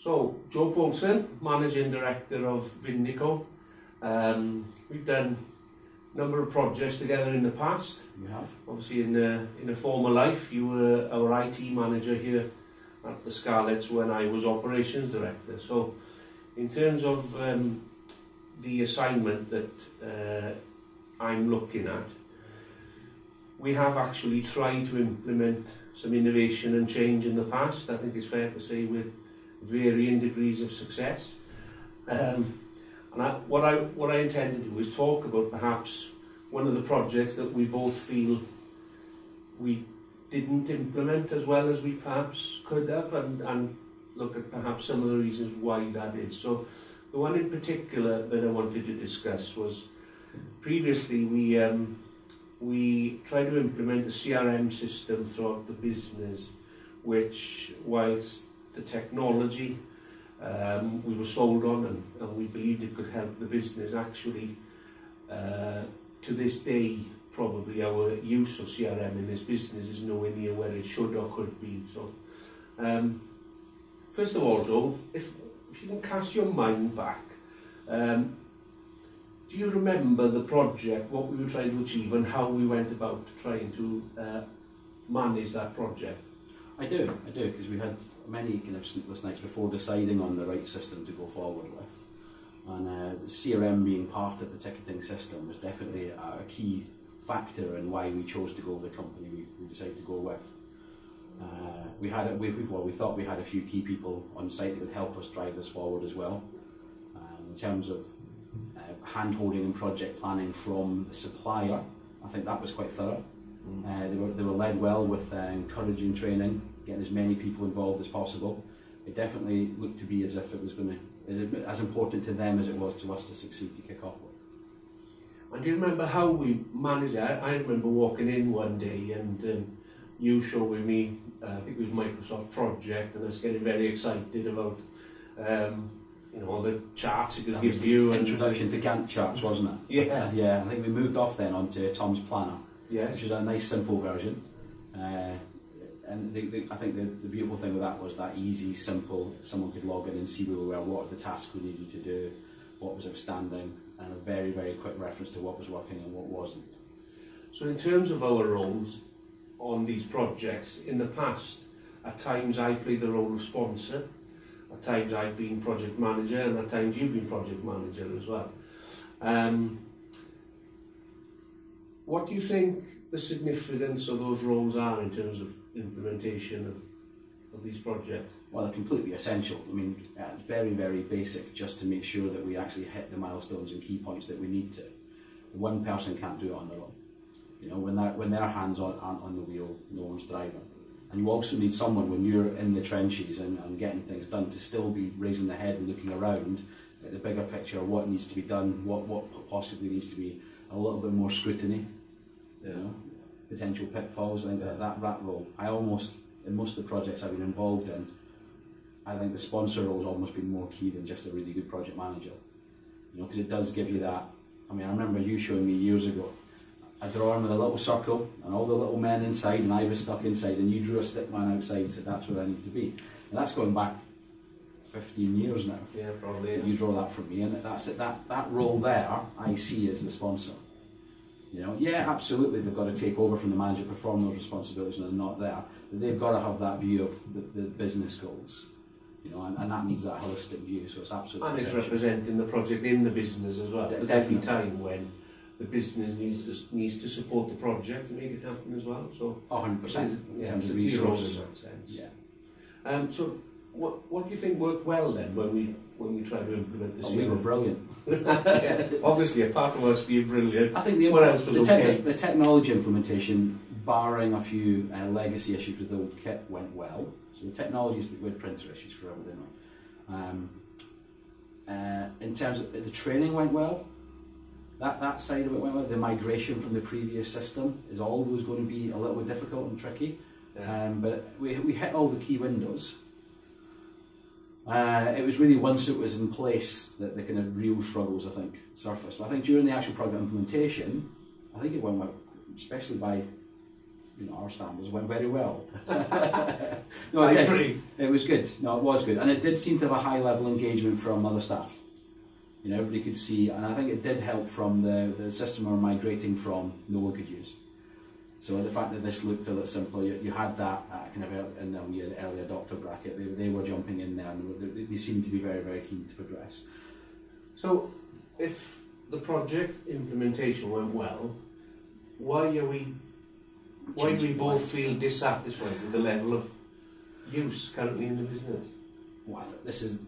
So, Joe Polson, Managing Director of Vindico. We've done a number of projects together in the past. We have. Obviously in a former life, you were our IT manager here at the Scarlets when I was Operations Director. So, in terms of the assignment that I'm looking at, we have actually tried to implement some innovation and change in the past. I think it's fair to say with varying degrees of success. What I intend to do is talk about perhaps one of the projects that we both feel we didn't implement as well as we perhaps could have, and look at perhaps some of the reasons why that is. So the one in particular that I wanted to discuss was previously we tried to implement a CRM system throughout the business, which, whilst the technology we were sold on and we believed it could help the business, actually to this day probably our use of CRM in this business is nowhere near where it should or could be. So first of all, Joe, if you can cast your mind back, do you remember the project, what we were trying to achieve and how we went about trying to manage that project? I do, because we had many kind of sleepless nights before deciding on the right system to go forward with. And the CRM being part of the ticketing system was definitely a key factor in why we chose to go with the company we decided to go with. We thought we had a few key people on site that would help us drive this forward as well. In terms of hand-holding and project planning from the supplier, I think that was quite thorough. They were led well with encouraging training, getting as many people involved as possible. It definitely looked to be as if it was going to, as important to them as it was to us to succeed to kick off with. And do you remember how we managed it? I remember walking in one day and you showing me, I think it was Microsoft Project, and I was getting very excited about all the charts it could give you. Introduction to Gantt charts, wasn't it? Yeah. Yeah, I think we moved off then onto Tom's Planner. Yes. Which was a nice simple version. And I think the beautiful thing with that was that easy, simple, someone could log in and see where we were, what are the tasks we needed to do, what was outstanding, and a very, very quick reference to what was working and what wasn't. So in terms of our roles on these projects, in the past, at times I've played the role of sponsor, at times I've been project manager, and at times you've been project manager as well. What do you think the significance of those roles are in terms of implementation of these projects? Well, they're completely essential. I mean, it's very, very basic just to make sure that we actually hit the milestones and key points that we need to. One person can't do it on their own. You know, when their hands aren't on the wheel, no one's driving. And you also need someone when you're in the trenches and getting things done to still be raising the head and looking around at the bigger picture of what needs to be done, what possibly needs to be a little bit more scrutiny, you know, potential pitfalls. I think that role, in most of the projects I've been involved in, I think the sponsor role has almost been more key than just a really good project manager. You know, because it does give you that. I mean, I remember you showing me years ago a drawing with a little circle and all the little men inside, and I was stuck inside, and you drew a stick man outside and said that's where I need to be. And that's going back 15 years now. Yeah, probably. Yeah. You draw that from me, and that's it. That role there I see as the sponsor. You know, yeah, absolutely, they've got to take over from the manager, perform those responsibilities, and they're not there. But they've got to have that view of the business goals. You know, and that needs that holistic view. So it's absolutely and it's essential. Representing the project in the business as well. There's every time when the business needs to support the project to make it happen as well. So 100% in terms of resources. In that sense. Yeah. So what do you think worked well then when we tried to implement this? We were brilliant. Yeah, obviously, apart from us being brilliant, I think what else was okay? The technology implementation, barring a few legacy issues with the old kit, went well. So the technology, we had printer issues forever, didn't we? In terms of the training went well. That side of it went well. The migration from the previous system is always going to be a little bit difficult and tricky. Yeah. But we hit all the key windows. It was really once it was in place that the kind of real struggles, I think, surfaced. But I think during the actual project implementation, I think it went well, especially by our standards went very well. No, it did. It was good. No, it was good, and it did seem to have a high level engagement from other staff. Everybody could see, and I think it did help from the system we were migrating from. No one could use. So the fact that this looked a little simpler, you had that kind of in the early adopter bracket. They were jumping in there, and they seemed to be very, very keen to progress. So, if the project implementation went well, why do we both feel dissatisfied with the level of use currently in the business? Well, there's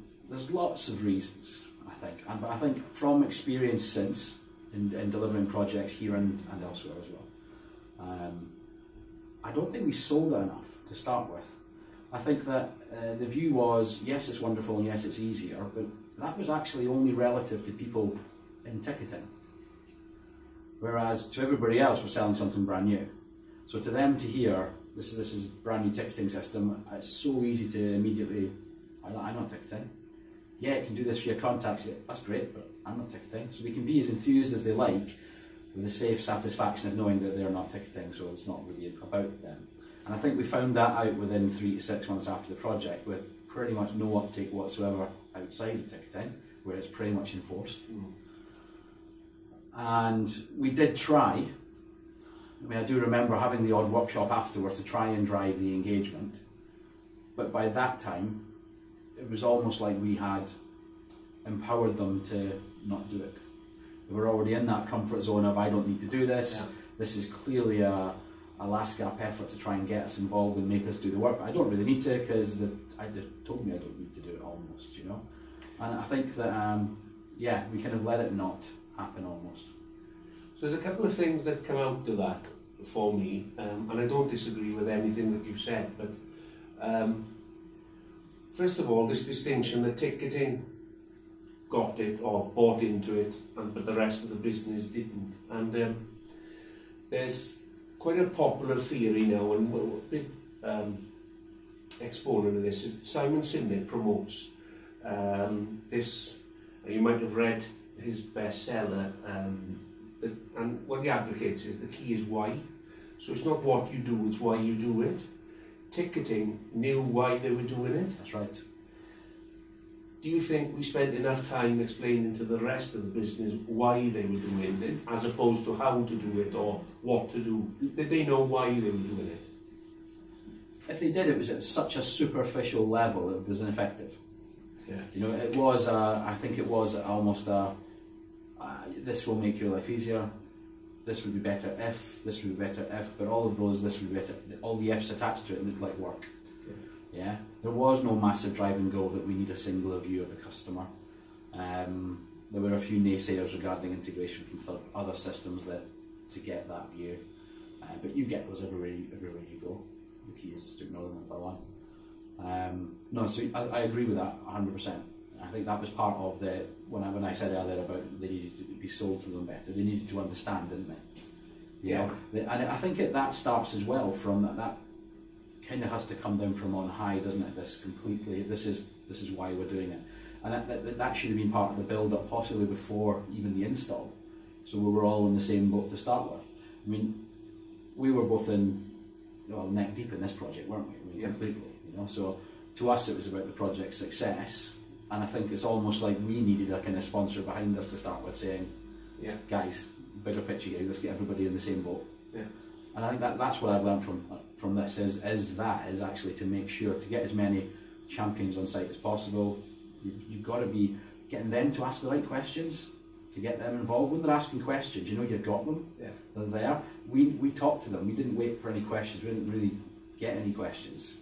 lots of reasons, I think, but I think from experience since in delivering projects here and elsewhere as well. I don't think we sold it enough to start with. I think that the view was, yes, it's wonderful and yes, it's easier, but that was actually only relative to people in ticketing. Whereas to everybody else, we're selling something brand new. So to them to hear, this is brand new ticketing system, it's so easy to immediately, I'm not ticketing. Yeah, it can do this for your contacts, yeah, that's great, but I'm not ticketing. So they can be as enthused as they like, with the safe satisfaction of knowing that they're not ticketing, so it's not really about them. And I think we found that out within 3 to 6 months after the project, with pretty much no uptake whatsoever outside of ticketing, where it's pretty much enforced. And we did try. I do remember having the odd workshop afterwards to try and drive the engagement, but by that time, it was almost like we had empowered them to not do it. They were already in that comfort zone of, I don't need to do this. Yeah. This is clearly a last gap effort to try and get us involved and make us do the work. But I don't really need to, because they told me I don't need to do it almost, And I think that, we kind of let it not happen almost. So there's a couple of things that come out of that for me, and I don't disagree with anything that you've said, but first of all, this distinction that ticketing got it or bought into it, but the rest of the business didn't. And there's quite a popular theory now, and a big exponent of this is Simon Sinek promotes this. You might have read his bestseller, and what he advocates is the key is why. So it's not what you do, it's why you do it. Ticketing knew why they were doing it. That's right. Do you think we spent enough time explaining to the rest of the business why they were doing it, as opposed to how to do it or what to do? Did they know why they were doing it? If they did, it was at such a superficial level, it was ineffective. Yeah. It was, I think it was almost this will make your life easier, this would be better if, this would be better if, but all of those, this would be better, all the ifs attached to it looked like work. Yeah, there was no massive driving goal that we need a singular view of the customer. There were a few naysayers regarding integration from other systems to get that view, but you get those everywhere you go. The key is just to ignore them if I want. No, so I agree with that 100%. I think that was part of when I said earlier about they needed to be sold to them better. They needed to understand, didn't they? Yeah. And I think that starts as well from that kind of has to come down from on high, doesn't it? This is why we're doing it, and that should have been part of the build-up, possibly before even the install. So we were all in the same boat to start with. I mean, we were both neck deep in this project, weren't we? Completely. So to us, it was about the project's success, and I think it's almost like we needed a kind of sponsor behind us to start with, saying, guys, bigger picture here, let's get everybody in the same boat. Yeah. And I think that's what I've learned from this is actually to make sure to get as many champions on site as possible. You've got to be getting them to ask the right questions, to get them involved. When they're asking questions, you've got them. Yeah. They're there. We talked to them. We didn't wait for any questions. We didn't really get any questions.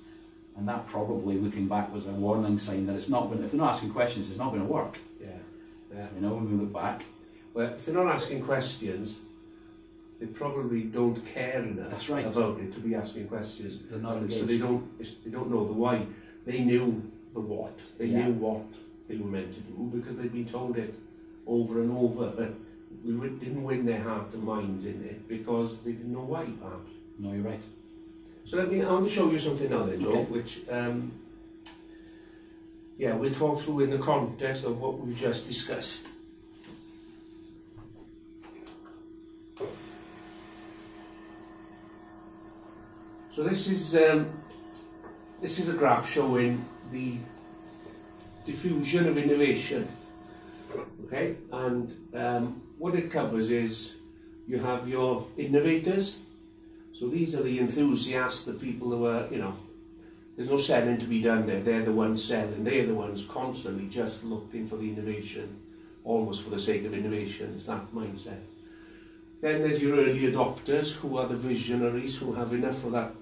And that probably, looking back, was a warning sign that if they're not asking questions, it's not going to work. Yeah. When we look back. Well, if they're not asking questions, they probably don't care enough about it to be asking questions. They're not engaged. So they don't know the why. They knew the what. They knew what they were meant to do because they'd been told it over and over. But we didn't win their hearts and minds in it because they didn't know why, perhaps. No, you're right. So I want to show you something now then, Joe, which we'll talk through in the context of what we've just discussed. So this is a graph showing the diffusion of innovation. Okay, and what it covers is you have your innovators. So these are the enthusiasts, the people who are, you know, there's no selling to be done there. They're the ones selling. They're the ones constantly just looking for the innovation, almost for the sake of innovation. It's that mindset. Then there's your early adopters, who are the visionaries, who have enough of that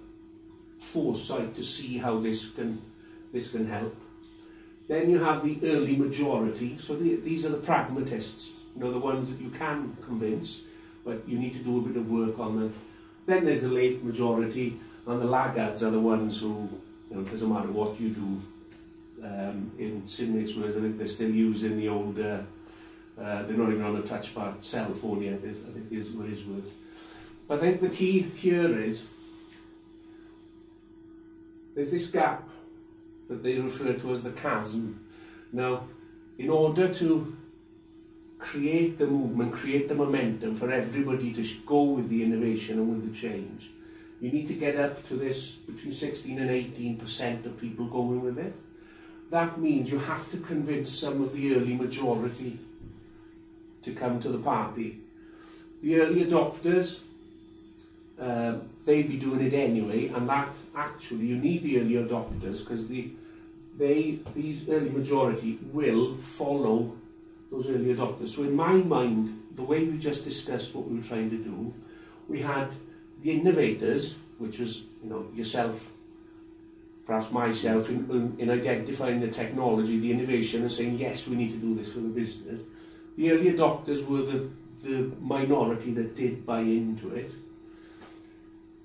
foresight to see how this can help. Then you have the early majority. So these are the pragmatists, you know, the ones that you can convince, but you need to do a bit of work on them. Then there's the late majority, and the laggards are the ones who, you know, it doesn't matter what you do. In Sydney's words, I think they're still using the old, they're not even on a touchpad cell phone yet, I think were his words. But I think the key here is, there's this gap that they refer to as the chasm. Now, in order to create the movement, create the momentum for everybody to go with the innovation and with the change, you need to get up to this between 16 and 18% of people going with it. That means you have to convince some of the early majority to come to the party. The early adopters, they'd be doing it anyway, and that actually, you need the early adopters because these early majority will follow those early adopters. So in my mind, the way we just discussed what we were trying to do, we had the innovators, which was, you know, yourself, perhaps myself, in identifying the technology, the innovation, and saying, yes, we need to do this for the business. The early adopters were the minority that did buy into it.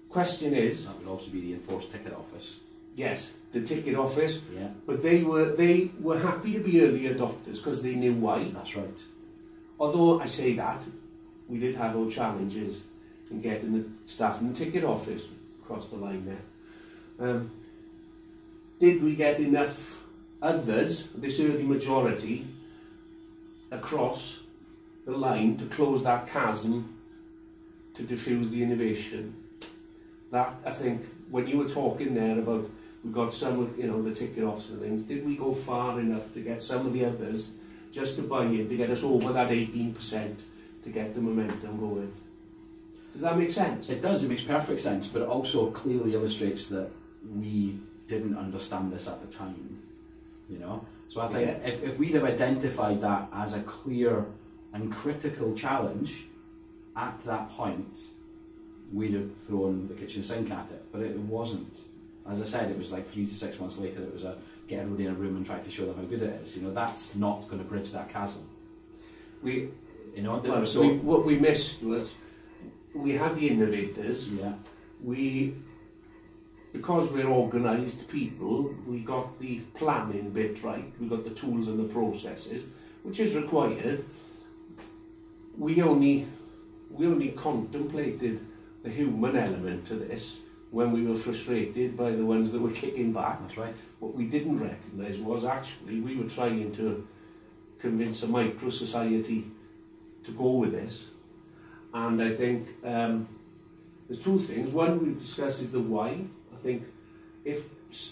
Question is... That would also be the enforced ticket office. Yes, the ticket office. Yeah. But they were happy to be early adopters because they knew why. That's right. Although I say that, we did have our challenges in getting the staff in the ticket office across the line there. Did we get enough others, this early majority, across the line to close that chasm to diffuse the innovation? That, I think, when you were talking there about we got some, you know, the ticket office and things, did we go far enough to get some of the others just to buy in, to get us over that 18%, to get the momentum going? Does that make sense? It does, it makes perfect sense, but it also clearly illustrates that we didn't understand this at the time, you know? So I think if we'd have identified that as a clear and critical challenge at that point, we'd have thrown the kitchen sink at it, but it wasn't. As I said, it was like 3 to 6 months later, it was a get everybody in a room and try to show them how good it is. You know, that's not going to bridge that chasm. What we missed was, we had the innovators. Yeah. Because we're organised people, we got the planning bit right, we got the tools and the processes, which is required. We only contemplated the human element to this when we were frustrated by the ones that were kicking back. That's right. What we didn't recognise was actually we were trying to convince a micro-society to go with this. And I think there's two things. One we discussed is the why. I think if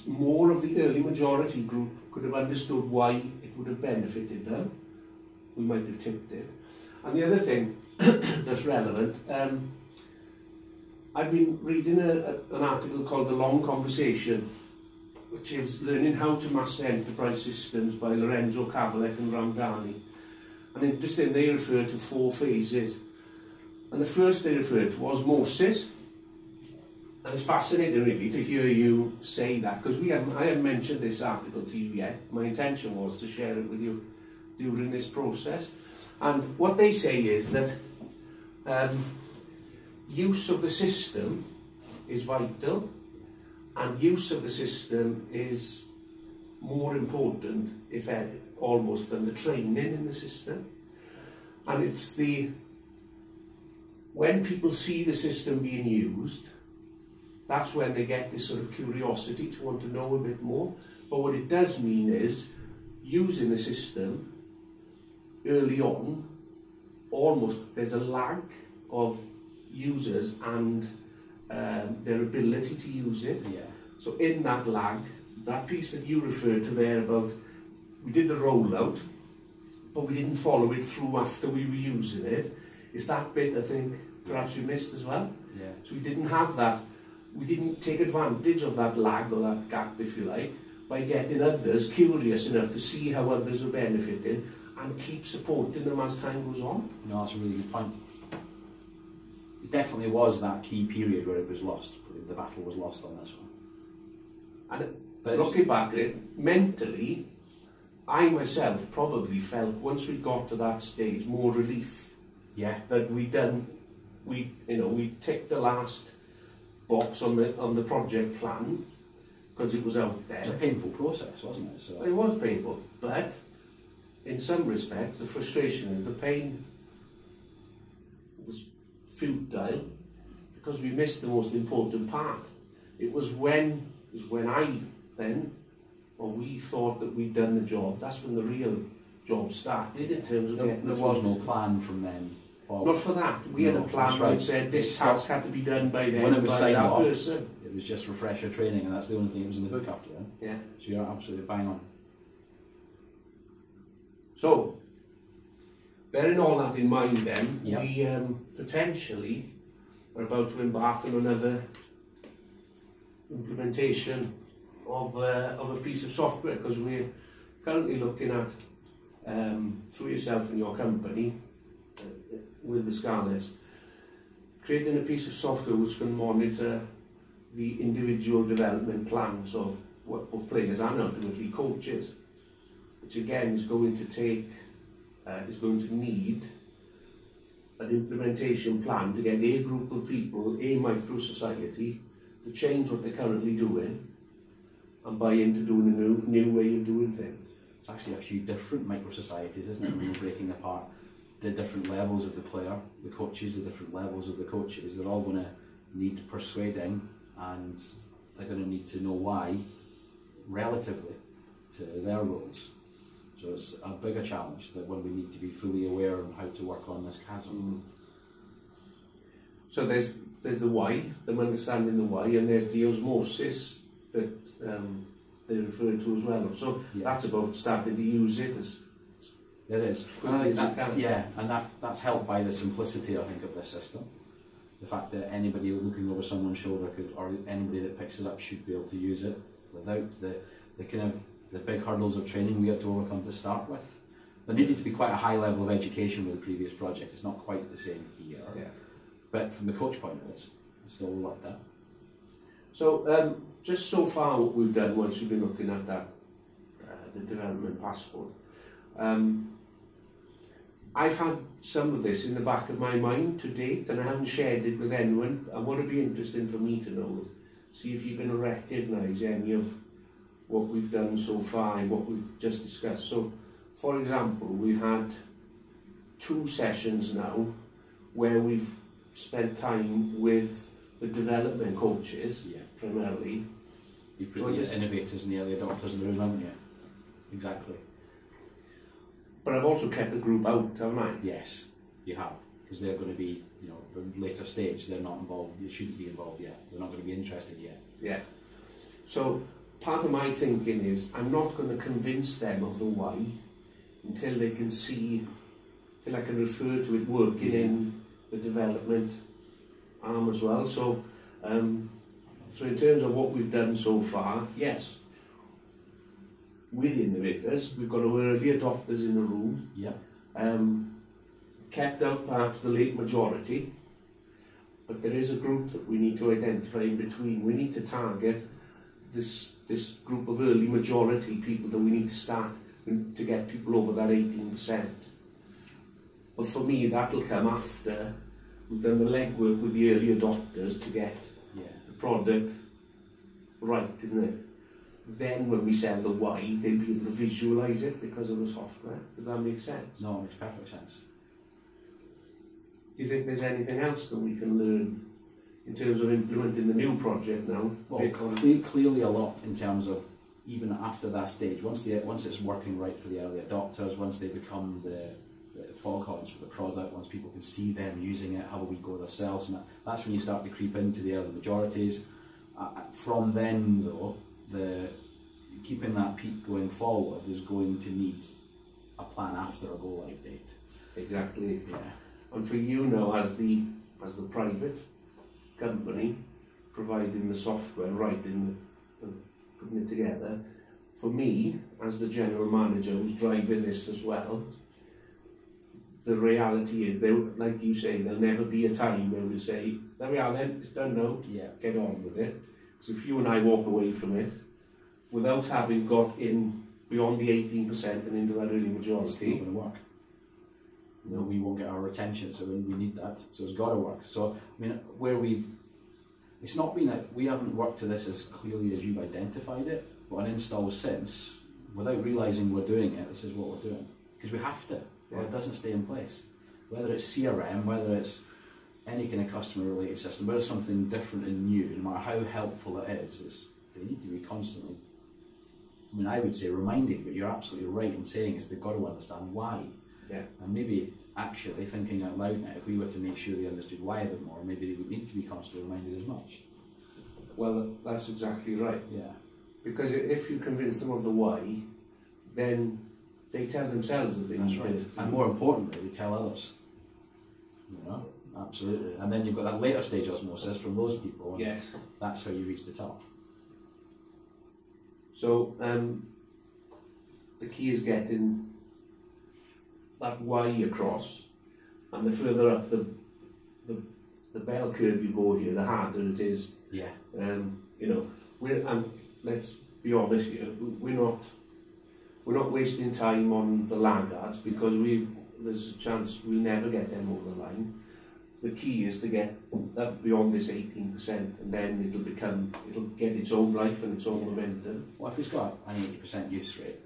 more of the early majority group could have understood why it would have benefited them, we might have tipped it. And the other thing that's relevant, I've been reading an article called The Long Conversation, which is Learning How to Master Enterprise Systems by Lorenzo Cavalec and Ramdani. And interesting, they refer to 4 phases. And the first they refer to was osmosis. And it's fascinating really to hear you say that, because I haven't mentioned this article to you yet. My intention was to share it with you during this process. And what they say is that use of the system is vital, and use of the system is more important, if any, almost, than the training in the system. And it's when people see the system being used, that's when they get this sort of curiosity to want to know a bit more. But what it does mean is, using the system early on, almost there's a lag of users and their ability to use it. Yeah. So in that lag, that piece that you referred to there about, we did the rollout, but we didn't follow it through after we were using it. It's that bit, I think, perhaps we missed as well. Yeah. So we didn't have that, we didn't take advantage of that lag or that gap, if you like, by getting others curious enough to see how others are benefiting and keep supporting them as time goes on. No, that's a really good point. It definitely was that key period where it was lost. The battle was lost on this one. And looking back at it, mentally, I myself probably felt once we got to that stage more relief. Yeah. That we ticked the last box on the project plan because it was out there. It's a painful process, wasn't it? So it was painful, but in some respects, the frustration is the pain was futile because we missed the most important part. It was when we thought that we'd done the job. That's when the real job started in terms of getting there was no plan from then forward. Not for that. We had a plan that said this task had to be done by then, when it was by signed that off, person. It was just refresher training, and that's the only thing that was in the book after that. Yeah. So you're absolutely bang on. So, bearing all that in mind then, Yep. we potentially are about to embark on another implementation of a piece of software, because we're currently looking at, through yourself and your company, with the Scarlets, creating a piece of software which can monitor the individual development plans of what players and ultimately coaches, which again is going to need an implementation plan to get a group of people, a micro-society, to change what they're currently doing and buy into doing a new way of doing things. It's actually a few different micro-societies, isn't it, when you're breaking apart the different levels of the player, the coaches, the different levels of the coaches. They're all going to need persuading, and they're going to need to know why relatively to their roles. So it's a bigger challenge that when we need to be fully aware of how to work on this chasm. So there's the why, them understanding the why, and there's the osmosis that they refer to as well. So that's about starting to use it as it is. quickly And that's helped by the simplicity, I think, of this system. The fact that anybody looking over someone's shoulder could, or anybody that picks it up should be able to use it without the kind of the big hurdles of training we had to overcome to start with. There needed to be quite a high level of education with the previous project. It's not quite the same here. Yeah. But from the coach point of it, it's still like that. So just so far what we've done once we've been looking at that, the development passport, I've had some of this in the back of my mind to date, and I haven't shared it with anyone. And what would be interesting for me to know, see if you're going to recognise any of what we've done so far and what we've just discussed. So, for example, we've had 2 sessions now where we've spent time with the development coaches, primarily. You've put the innovators and the early adopters in the room, haven't you? Exactly. But I've also kept the group out, haven't I? Yes, you have. Because they're going to be, the later stage, they're not involved, they shouldn't be involved yet. They're not going to be interested yet. Yeah. So, part of my thinking is I'm not going to convince them of the why until they can see, till I can refer to it working in the development arm as well. So, so in terms of what we've done so far, yes, with innovators, we've got our early adopters in the room. Yeah. Kept out perhaps the late majority, but there is a group that we need to identify in between. We need to target this group of early majority people that we need to start to get people over that 18%. But for me, that'll come after we've done the legwork with the early adopters to get the product right, isn't it? Then when we sell the why, they'll be able to visualise it because of the software. Does that make sense? No, it makes perfect sense. Do you think there's anything else that we can learn in terms of implementing the new project now? Well, clearly a lot in terms of even after that stage, once it's working right for the early adopters, once they become the the foghorns for the product, once people can see them using it, how will we go themselves, and that's when you start to creep into the early majorities. From then though, keeping that peak going forward is going to need a plan after a go live date. Exactly. Yeah. And for you now, as the private company providing the software, writing and putting it together, for me as the general manager who's driving this as well, the reality is, like you say, there'll never be a time where we say, there we are then, it's done now, get on with it. Because if you and I walk away from it without having got in beyond the 18% and into that early majority, it's not going to work. No, we won't get our retention, so we need that. So it's got to work. So I mean, it's not been we haven't worked to this as clearly as you've identified it, but on installs since, without realising we're doing it, this is what we're doing because we have to. Or it doesn't stay in place. Whether it's CRM, whether it's any kind of customer-related system, whether it's something different and new, no matter how helpful it is, they need to be constantly. I mean, I would say reminded, but you're absolutely right in saying is they've got to understand why. Yeah. And maybe actually thinking out loud now, if we were to make sure they understood why a bit more, maybe they would need to be constantly reminded as much. Well, that's exactly right. Yeah. Because if you convince them of the why, then they tell themselves that they That's need right. to. And more importantly, they tell others. You know, absolutely. And then you've got that later stage osmosis from those people. And yes. That's how you reach the top. So the key is getting that why across, and the further up the bell curve you go here, the harder it is. Yeah. You know, and let's be honest here, we're not wasting time on the laggards because there's a chance we never get them over the line. The key is to get that beyond this 18%, and then it'll get its own life and its own momentum. Well, if it's got an 80% use rate,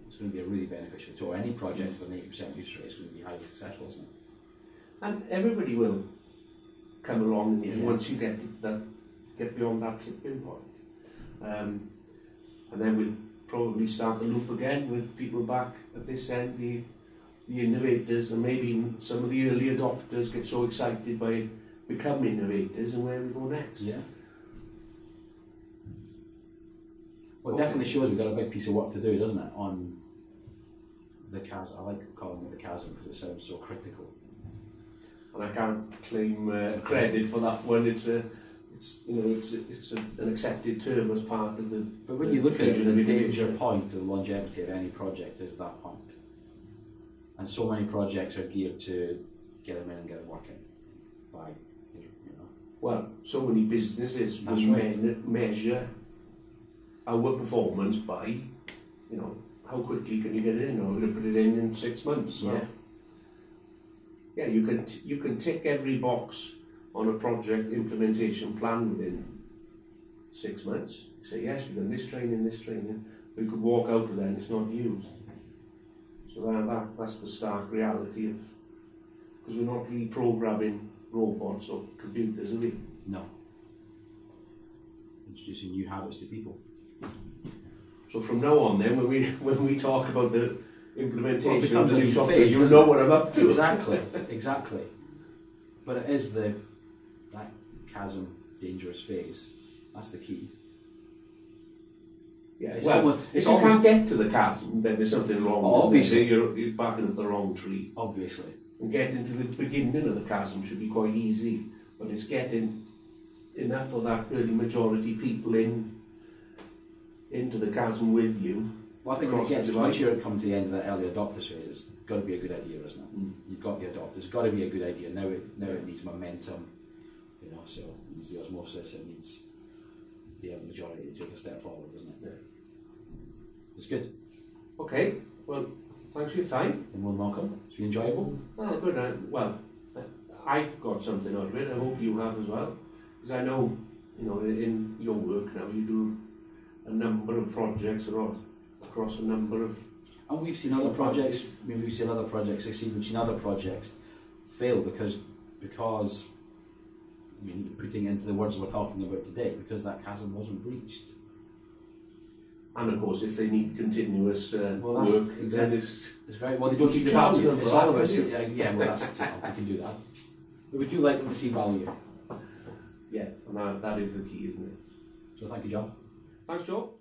it's going to be a really beneficial tool. Any project with an 80% use rate is going to be highly successful, isn't it? And everybody will come along in the end once you get beyond that tipping point. And then we'll probably start the loop again with people back at this end, the innovators, and maybe even some of the early adopters get so excited by becoming innovators, and where we go next. Yeah. Well, it definitely shows we've got a big piece of work to do, doesn't it, on the chasm. I like calling it the chasm because it sounds so critical. And I can't claim credit for that one. It's an accepted term as part of the. But when you look at it, the danger point of longevity of any project is that point. And so many projects are geared to get them in and get them working by, you know. Well, so many businesses will measure our performance by, you know, how quickly can you get it in, or we're going to put it in 6 months. Yeah. Well, yeah, you can tick every box on a project implementation plan within 6 months. You say, yes, we've done this training, we could walk out of there and it's not used. So that's the stark reality of, because we're not reprogramming robots or computers, are we? No. Introducing new habits to people. So from now on then, when we talk about the implementation of the new software, phase, you know what I'm up to. Exactly. But it is that chasm, dangerous phase. That's the key. Yeah, if you can't get to the chasm, then there's something wrong. Obviously, you're backing up the wrong tree. Obviously. And getting to the beginning of the chasm should be quite easy, but it's getting enough of that early majority people into the chasm with you. Well, I think once you come to the end of that early adopters phase, it's got to be a good idea, isn't it? Mm. You've got the adopters. It's got to be a good idea. Now it needs momentum, you know. So it needs the osmosis. It needs the majority to take a step forward, doesn't it? Yeah. It's good. Okay. Well, thanks for your time. You're more than welcome. It's been enjoyable. Oh, good. Well, I've got something out of it. I hope you have as well, because I know, you know, in your work now you do a number of projects across a number of. And we've seen other projects. I mean, we've seen other projects succeed. We've seen other projects fail because I mean, putting into the words we're talking about today, because that chasm wasn't breached. And of course, if they need continuous Well, that's work, then exactly. it's It's very well. They don't Keep see the charging value. them for It's that, all about don't you? yeah. Well, that's we can do that. But we do like them to see value. yeah, and that is the key, isn't it? So thank you, John. Thanks, Joe.